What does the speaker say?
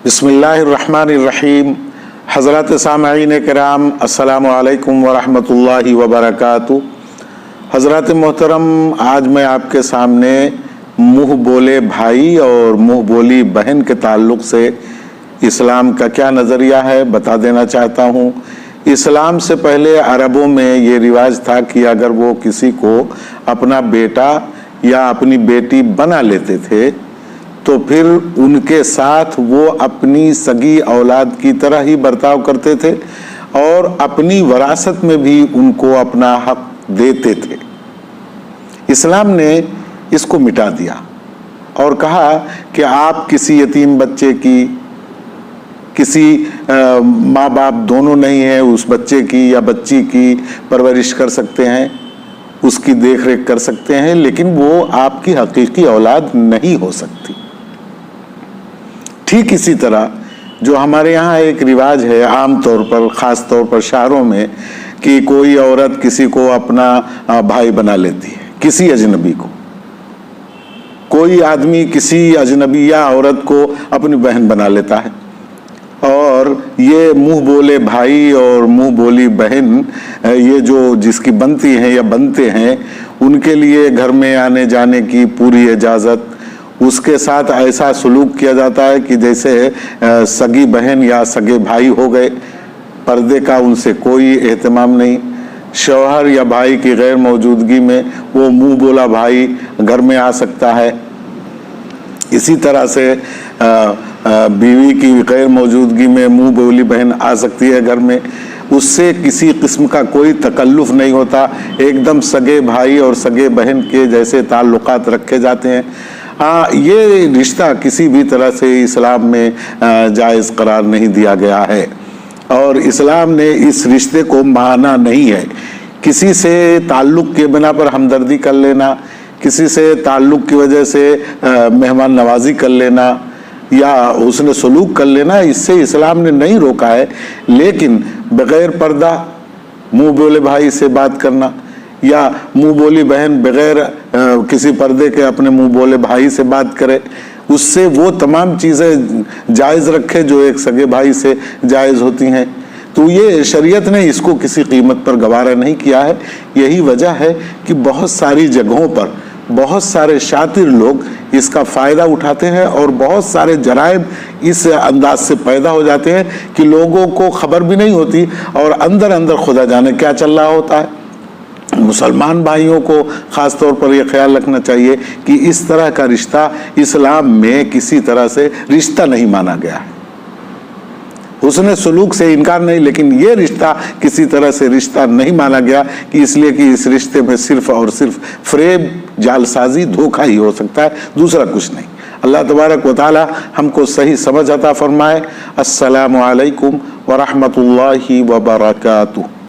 बिस्मिल्लाहिर्रहमानिर्रहीम। हज़रात सामईन किराम अस्सलामु अलैकुम वरहमतुल्लाहि वबरकातुहू। हज़रात मोहतरम, आज मैं आपके सामने मुँह बोले भाई और मुँह बोली बहन के ताल्लुक़ से इस्लाम का क्या नज़रिया है बता देना चाहता हूँ। इस्लाम से पहले अरबों में ये रिवाज था कि अगर वो किसी को अपना बेटा या अपनी बेटी बना लेते थे तो फिर उनके साथ वो अपनी सगी औलाद की तरह ही बर्ताव करते थे और अपनी वरासत में भी उनको अपना हक देते थे। इस्लाम ने इसको मिटा दिया और कहा कि आप किसी यतीम बच्चे की, किसी माँ बाप दोनों नहीं है उस बच्चे की या बच्ची की परवरिश कर सकते हैं, उसकी देख रेख कर सकते हैं, लेकिन वो आपकी हकीकी औलाद नहीं हो सकती। ठीक इसी तरह जो हमारे यहाँ एक रिवाज है आम तौर पर, ख़ास तौर पर शहरों में, कि कोई औरत किसी को अपना भाई बना लेती है, किसी अजनबी को। कोई आदमी किसी अजनबिया औरत को अपनी बहन बना लेता है और ये मुंह बोले भाई और मुंह बोली बहन, ये जो जिसकी बनती हैं या बनते हैं, उनके लिए घर में आने जाने की पूरी इजाज़त, उसके साथ ऐसा सलूक किया जाता है कि जैसे सगी बहन या सगे भाई हो गए। पर्दे का उनसे कोई एहतमाम नहीं। शौहर या भाई की गैर मौजूदगी में वो मुंह बोला भाई घर में आ सकता है। इसी तरह से बीवी की गैर मौजूदगी में मुंह बोली बहन आ सकती है घर में। उससे किसी किस्म का कोई तकल्लुफ़ नहीं होता, एकदम सगे भाई और सगे बहन के जैसे ताल्लुकात रखे जाते हैं। ये रिश्ता किसी भी तरह से इस्लाम में जायज़ करार नहीं दिया गया है और इस्लाम ने इस रिश्ते को माना नहीं है। किसी से ताल्लुक़ के बिना पर हमदर्दी कर लेना, किसी से ताल्लुक़ की वजह से मेहमान नवाजी कर लेना या उसने सलूक कर लेना, इससे इस्लाम ने नहीं रोका है। लेकिन बग़ैर पर्दा मुँह बोले भाई से बात करना या मुंह बोली बहन बगैर किसी पर्दे के अपने मुंह बोले भाई से बात करे, उससे वो तमाम चीज़ें जायज़ रखे जो एक सगे भाई से जायज़ होती हैं। तो ये शरीयत ने इसको किसी कीमत पर गवारा नहीं किया है। यही वजह है कि बहुत सारी जगहों पर बहुत सारे शातिर लोग इसका फ़ायदा उठाते हैं और बहुत सारे जराइम इस अंदाज से पैदा हो जाते हैं कि लोगों को खबर भी नहीं होती और अंदर अंदर खुदा जाने क्या चल रहा होता है। मुसलमान भाइयों को ख़ास तौर पर यह ख्याल रखना चाहिए कि इस तरह का रिश्ता इस्लाम में किसी तरह से रिश्ता नहीं माना गया है। हुस्न सलूक से इनकार नहीं, लेकिन ये रिश्ता किसी तरह से रिश्ता नहीं माना गया कि इसलिए कि इस रिश्ते में सिर्फ़ और सिर्फ फ़रेब, जालसाजी, धोखा ही हो सकता है, दूसरा कुछ नहीं। अल्लाह तबारक व तआला हमको सही समझ अता फरमाए। अस्सलामु अलैकुम व रहमतुल्लाहि व बरकातुहू।